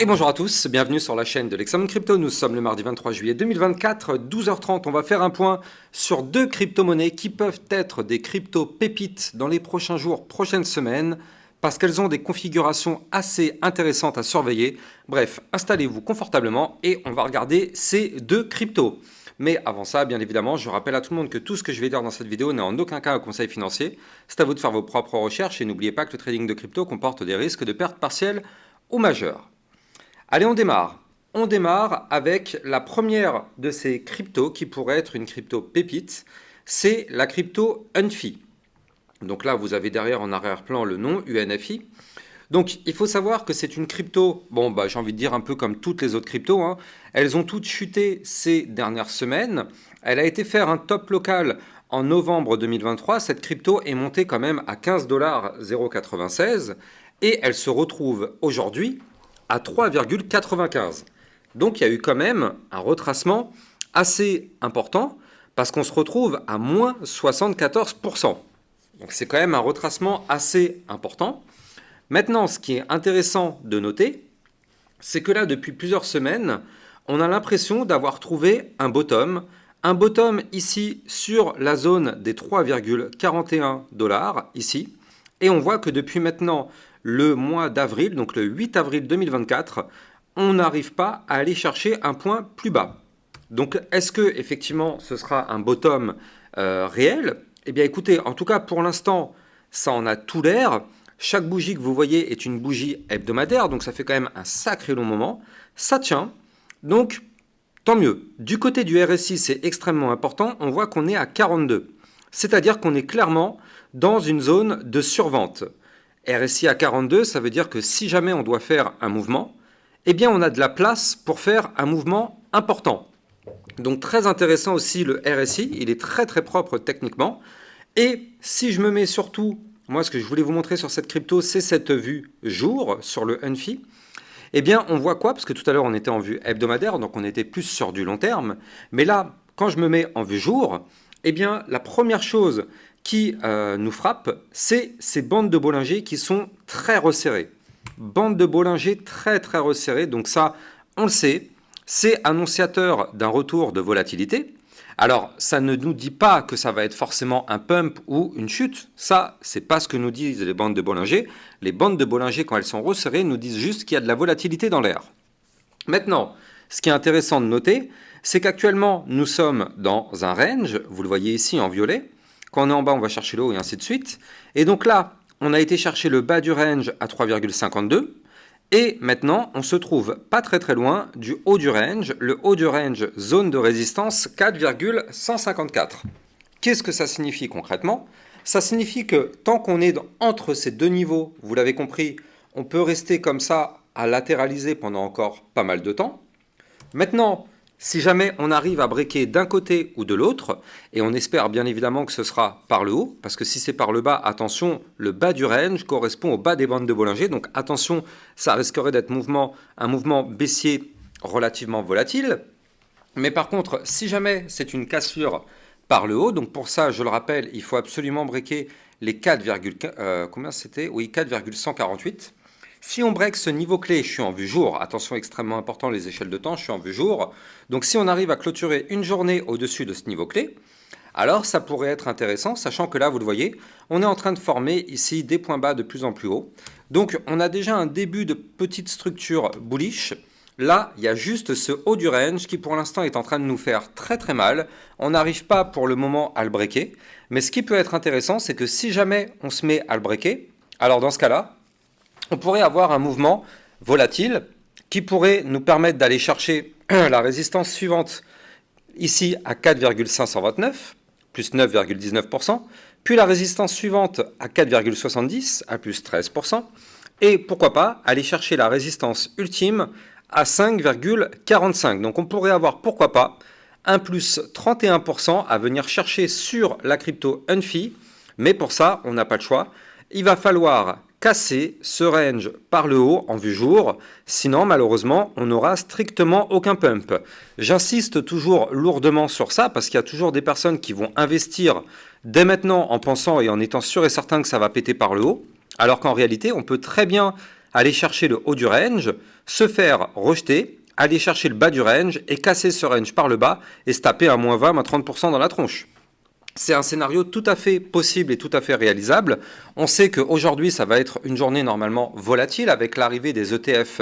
Et bonjour à tous, bienvenue sur la chaîne de l'Examen Crypto. Nous sommes le mardi 23 juillet 2024, 12h30. On va faire un point sur deux crypto-monnaies qui peuvent être des crypto-pépites dans les prochains jours, prochaines semaines, parce qu'elles ont des configurations assez intéressantes à surveiller. Bref, installez-vous confortablement et on va regarder ces deux cryptos. Mais avant ça, bien évidemment, je rappelle à tout le monde que tout ce que je vais dire dans cette vidéo n'est en aucun cas un conseil financier. C'est à vous de faire vos propres recherches et n'oubliez pas que le trading de crypto comporte des risques de perte partielle ou majeure. Allez, on démarre. On démarre avec la première de ces cryptos qui pourrait être une crypto pépite. C'est la crypto UNFI. Donc là, vous avez derrière en arrière-plan le nom UNFI. Donc, il faut savoir que c'est une crypto, j'ai envie de dire un peu comme toutes les autres cryptos, hein. Elles ont toutes chuté ces dernières semaines. Elle a été faire un top local en novembre 2023. Cette crypto est montée quand même à 15,096 $ et elle se retrouve aujourd'hui à 3,95. Donc il y a eu quand même un retracement assez important parce qu'on se retrouve à moins 74%. Donc c'est quand même un retracement assez important. Maintenant, ce qui est intéressant de noter, c'est que là, depuis plusieurs semaines, on a l'impression d'avoir trouvé un bottom ici sur la zone des 3,41 $, ici. Et on voit que depuis maintenant le mois d'avril, donc le 8 avril 2024, on n'arrive pas à aller chercher un point plus bas. Donc est-ce que effectivement ce sera un bottom réel? Eh bien écoutez, en tout cas pour l'instant, ça en a tout l'air. Chaque bougie que vous voyez est une bougie hebdomadaire, donc ça fait quand même un sacré long moment. Ça tient, donc tant mieux. Du côté du RSI, c'est extrêmement important, on voit qu'on est à 42. C'est-à-dire qu'on est clairement dans une zone de survente. RSI à 42, ça veut dire que si jamais on doit faire un mouvement, eh bien on a de la place pour faire un mouvement important. Donc très intéressant aussi le RSI, il est très très propre techniquement. Et si je me mets surtout, moi ce que je voulais vous montrer sur cette crypto, c'est cette vue jour sur le UNFI. Eh bien on voit quoi? Parce que tout à l'heure on était en vue hebdomadaire, donc on était plus sur du long terme. Mais là, quand je me mets en vue jour, eh bien la première chose qui nous frappe, c'est ces bandes de Bollinger qui sont très resserrées. Bandes de Bollinger très très resserrées, donc ça, on le sait, c'est annonciateur d'un retour de volatilité. Alors, ça ne nous dit pas que ça va être forcément un pump ou une chute. Ça, c'est pas ce que nous disent les bandes de Bollinger. Les bandes de Bollinger, quand elles sont resserrées, nous disent juste qu'il y a de la volatilité dans l'air. Maintenant, ce qui est intéressant de noter, c'est qu'actuellement, nous sommes dans un range, vous le voyez ici en violet. Quand on est en bas, on va chercher le haut et ainsi de suite. Et donc là, on a été chercher le bas du range à 3,52. Et maintenant, on se trouve pas très très loin du haut du range. Le haut du range, zone de résistance 4,154. Qu'est-ce que ça signifie concrètement? Ça signifie que tant qu'on est entre ces deux niveaux, vous l'avez compris, on peut rester comme ça à latéraliser pendant encore pas mal de temps. Maintenant, si jamais on arrive à breaker d'un côté ou de l'autre, et on espère bien évidemment que ce sera par le haut, parce que si c'est par le bas, attention, le bas du range correspond au bas des bandes de Bollinger, donc attention, ça risquerait d'être un mouvement baissier relativement volatile. Mais par contre, si jamais c'est une cassure par le haut, donc pour ça, je le rappelle, il faut absolument breaker les 4,148. Si on break ce niveau clé, je suis en vue jour, attention extrêmement important les échelles de temps, je suis en vue jour. Donc si on arrive à clôturer une journée au-dessus de ce niveau clé, alors ça pourrait être intéressant, sachant que là, vous le voyez, on est en train de former ici des points bas de plus en plus haut. Donc on a déjà un début de petite structure bullish. Là, il y a juste ce haut du range qui pour l'instant est en train de nous faire très très mal. On n'arrive pas pour le moment à le breaker. Mais ce qui peut être intéressant, c'est que si jamais on se met à le breaker, alors dans ce cas-là, on pourrait avoir un mouvement volatile qui pourrait nous permettre d'aller chercher la résistance suivante ici à 4,529, plus 9,19%, puis la résistance suivante à 4,70, à plus 13%, et pourquoi pas aller chercher la résistance ultime à 5,45. Donc on pourrait avoir, pourquoi pas, un plus 31% à venir chercher sur la crypto UNFI, mais pour ça, on n'a pas le choix. Il va falloir casser ce range par le haut en vue jour, sinon malheureusement on n'aura strictement aucun pump. J'insiste toujours lourdement sur ça parce qu'il y a toujours des personnes qui vont investir dès maintenant en pensant et en étant sûr et certain que ça va péter par le haut, alors qu'en réalité on peut très bien aller chercher le haut du range, se faire rejeter, aller chercher le bas du range et casser ce range par le bas et se taper à moins 20, moins 30% dans la tronche. C'est un scénario tout à fait possible et tout à fait réalisable. On sait qu'aujourd'hui, ça va être une journée normalement volatile avec l'arrivée des ETF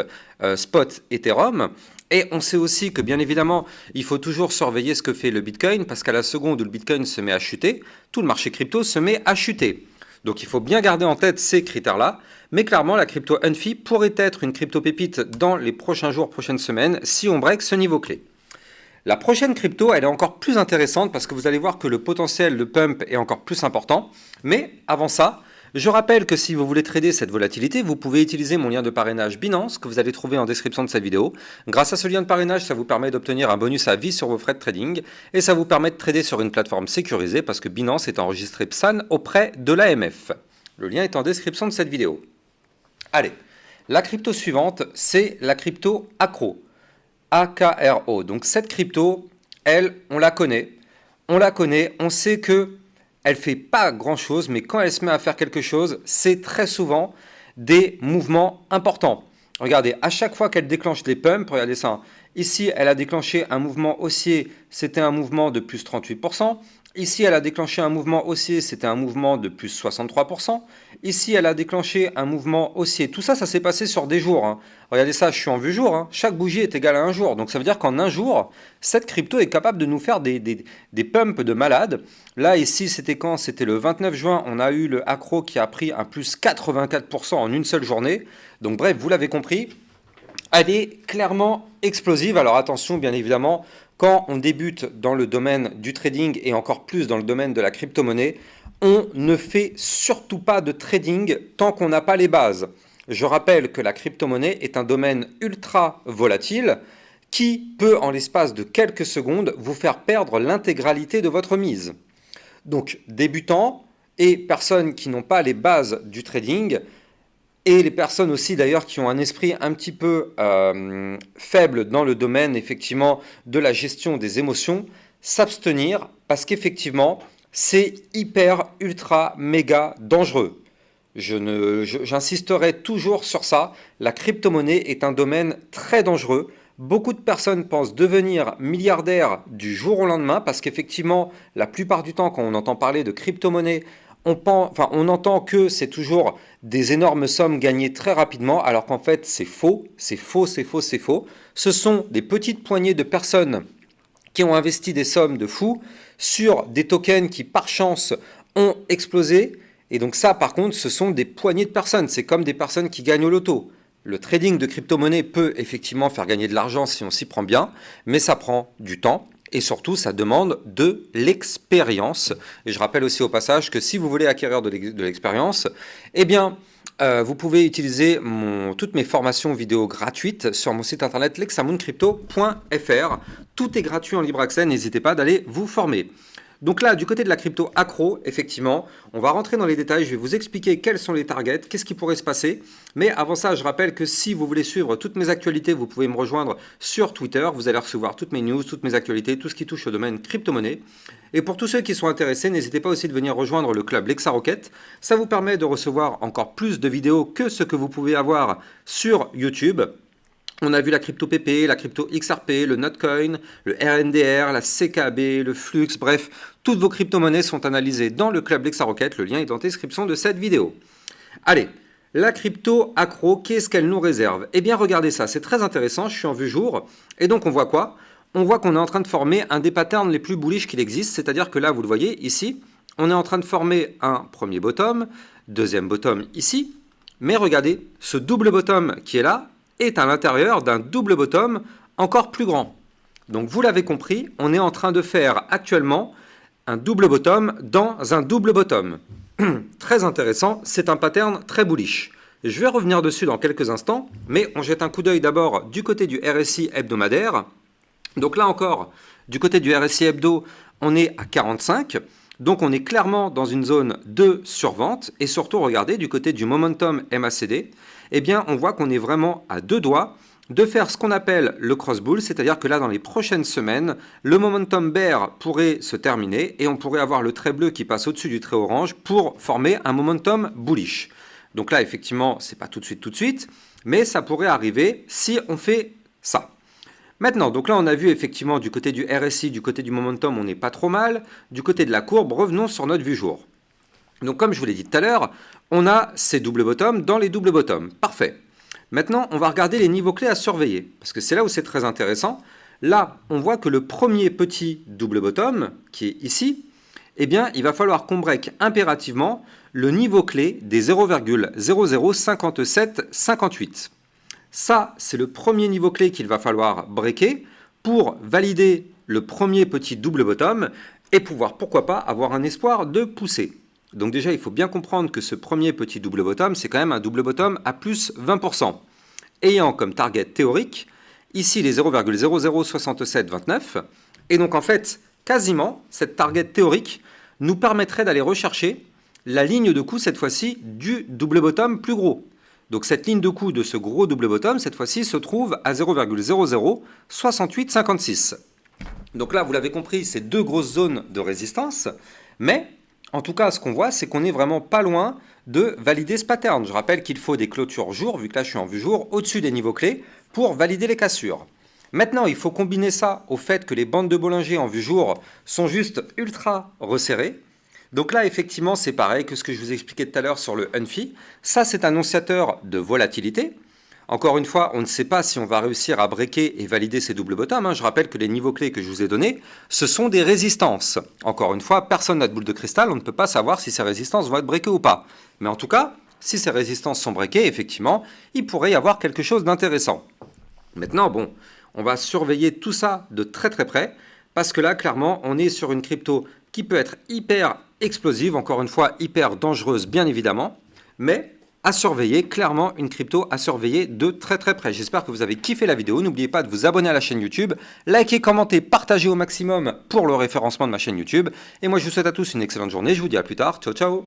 spot Ethereum. Et on sait aussi que bien évidemment, il faut toujours surveiller ce que fait le Bitcoin parce qu'à la seconde où le Bitcoin se met à chuter, tout le marché crypto se met à chuter. Donc il faut bien garder en tête ces critères-là. Mais clairement, la crypto Unfi pourrait être une crypto pépite dans les prochains jours, prochaines semaines, si on break ce niveau clé. La prochaine crypto, elle est encore plus intéressante parce que vous allez voir que le potentiel de pump est encore plus important. Mais avant ça, je rappelle que si vous voulez trader cette volatilité, vous pouvez utiliser mon lien de parrainage Binance que vous allez trouver en description de cette vidéo. Grâce à ce lien de parrainage, ça vous permet d'obtenir un bonus à vie sur vos frais de trading et ça vous permet de trader sur une plateforme sécurisée parce que Binance est enregistré PSAN auprès de l'AMF. Le lien est en description de cette vidéo. Allez, la crypto suivante, c'est la crypto Acro. AKRO. Donc cette crypto, elle, on la connaît, on sait que elle fait pas grand chose, mais quand elle se met à faire quelque chose, c'est très souvent des mouvements importants. Regardez, à chaque fois qu'elle déclenche des pumps, regardez ça, ici elle a déclenché un mouvement haussier, c'était un mouvement de plus 38%. Ici, elle a déclenché un mouvement haussier, c'était un mouvement de plus 63%. Ici, elle a déclenché un mouvement haussier. Tout ça, ça s'est passé sur des jours. Regardez ça, je suis en vue jour. Chaque bougie est égale à un jour. Donc ça veut dire qu'en un jour, cette crypto est capable de nous faire des pumps de malade. Là, ici, c'était quand? C'était le 29 juin. On a eu le Acro qui a pris un plus 84% en une seule journée. Donc bref, vous l'avez compris, elle est clairement explosive. Alors attention, bien évidemment, quand on débute dans le domaine du trading et encore plus dans le domaine de la crypto-monnaie, on ne fait surtout pas de trading tant qu'on n'a pas les bases. Je rappelle que la crypto-monnaie est un domaine ultra volatile qui peut, en l'espace de quelques secondes, vous faire perdre l'intégralité de votre mise. Donc, débutants et personnes qui n'ont pas les bases du trading, et les personnes aussi d'ailleurs qui ont un esprit un petit peu faible dans le domaine effectivement de la gestion des émotions, s'abstenir parce qu'effectivement c'est hyper ultra méga dangereux. J'insisterai toujours sur ça, la crypto-monnaie est un domaine très dangereux. Beaucoup de personnes pensent devenir milliardaires du jour au lendemain parce qu'effectivement la plupart du temps quand on entend parler de crypto-monnaie, on entend que c'est toujours des énormes sommes gagnées très rapidement, alors qu'en fait c'est faux, c'est faux, c'est faux, c'est faux. Ce sont des petites poignées de personnes qui ont investi des sommes de fous sur des tokens qui par chance ont explosé. Et donc ça par contre ce sont des poignées de personnes, c'est comme des personnes qui gagnent au loto. Le trading de crypto-monnaie peut effectivement faire gagner de l'argent si on s'y prend bien, mais ça prend du temps. Et surtout, ça demande de l'expérience. Et je rappelle aussi au passage que si vous voulez acquérir de l'expérience, eh bien, vous pouvez utiliser toutes mes formations vidéo gratuites sur mon site internet lexamouncrypto.fr. Tout est gratuit en libre accès, n'hésitez pas d'aller vous former. Donc là, du côté de la crypto Acro, effectivement, on va rentrer dans les détails, je vais vous expliquer quels sont les targets, qu'est-ce qui pourrait se passer. Mais avant ça, je rappelle que si vous voulez suivre toutes mes actualités, vous pouvez me rejoindre sur Twitter. Vous allez recevoir toutes mes news, toutes mes actualités, tout ce qui touche au domaine crypto-monnaie. Et pour tous ceux qui sont intéressés, n'hésitez pas aussi de venir rejoindre le club LexaRocket. Ça vous permet de recevoir encore plus de vidéos que ce que vous pouvez avoir sur YouTube. On a vu la crypto PP, la crypto XRP, le Notcoin, le RNDR, la CKB, le Flux, bref, toutes vos crypto-monnaies sont analysées dans le club LexaRocket. Le lien est en description de cette vidéo. Allez, la crypto Acro, qu'est-ce qu'elle nous réserve? Eh bien, regardez ça, c'est très intéressant, je suis en vue jour. Et donc, on voit quoi? On voit qu'on est en train de former un des patterns les plus bullish qu'il existe, c'est-à-dire que là, vous le voyez, ici, on est en train de former un premier bottom, deuxième bottom ici. Mais regardez, ce double bottom qui est là, est à l'intérieur d'un double bottom encore plus grand. Donc vous l'avez compris, on est en train de faire actuellement un double bottom dans un double bottom. Très intéressant, c'est un pattern très bullish. Je vais revenir dessus dans quelques instants, mais on jette un coup d'œil d'abord du côté du RSI hebdomadaire. Donc là encore, du côté du RSI hebdo, on est à 45. Donc on est clairement dans une zone de survente. Et surtout, regardez, du côté du momentum MACD, eh bien, on voit qu'on est vraiment à deux doigts de faire ce qu'on appelle le cross bull, c'est-à-dire que là, dans les prochaines semaines, le momentum bear pourrait se terminer et on pourrait avoir le trait bleu qui passe au-dessus du trait orange pour former un momentum bullish. Donc là, effectivement, c'est pas tout de suite, mais ça pourrait arriver si on fait ça. Maintenant, donc là, on a vu effectivement du côté du RSI, du côté du momentum, on n'est pas trop mal. Du côté de la courbe, revenons sur notre vue jour. Donc comme je vous l'ai dit tout à l'heure, on a ces doubles bottoms dans les doubles bottoms. Parfait. Maintenant, on va regarder les niveaux clés à surveiller, parce que c'est là où c'est très intéressant. Là, on voit que le premier petit double bottom, qui est ici, eh bien, il va falloir qu'on break impérativement le niveau clé des 0,005758. Ça, c'est le premier niveau clé qu'il va falloir breaker pour valider le premier petit double bottom et pouvoir, pourquoi pas, avoir un espoir de pousser. Donc déjà, il faut bien comprendre que ce premier petit double bottom, c'est quand même un double bottom à plus 20%. Ayant comme target théorique, ici les 0,006729. Et donc en fait, quasiment, cette target théorique nous permettrait d'aller rechercher la ligne de coup, cette fois-ci, du double bottom plus gros. Donc cette ligne de coup de ce gros double bottom, cette fois-ci, se trouve à 0,006856. Donc là, vous l'avez compris, c'est deux grosses zones de résistance, mais en tout cas, ce qu'on voit, c'est qu'on est vraiment pas loin de valider ce pattern. Je rappelle qu'il faut des clôtures jour, vu que là je suis en vue jour, au-dessus des niveaux clés, pour valider les cassures. Maintenant, il faut combiner ça au fait que les bandes de Bollinger en vue jour sont juste ultra resserrées. Donc là, effectivement, c'est pareil que ce que je vous expliquais tout à l'heure sur le Unfi. Ça, c'est annonciateur de volatilité. Encore une fois, on ne sait pas si on va réussir à breaker et valider ces doubles bottoms. Je rappelle que les niveaux clés que je vous ai donnés, ce sont des résistances. Encore une fois, personne n'a de boule de cristal, on ne peut pas savoir si ces résistances vont être breakées ou pas. Mais en tout cas, si ces résistances sont breakées, effectivement, il pourrait y avoir quelque chose d'intéressant. Maintenant, bon, on va surveiller tout ça de très très près, parce que là, clairement, on est sur une crypto qui peut être hyper explosive, encore une fois, hyper dangereuse, bien évidemment, mais à surveiller, clairement une crypto à surveiller de très très près. J'espère que vous avez kiffé la vidéo. N'oubliez pas de vous abonner à la chaîne YouTube, likez, commentez, partagez au maximum pour le référencement de ma chaîne YouTube. Et moi, je vous souhaite à tous une excellente journée. Je vous dis à plus tard. Ciao, ciao.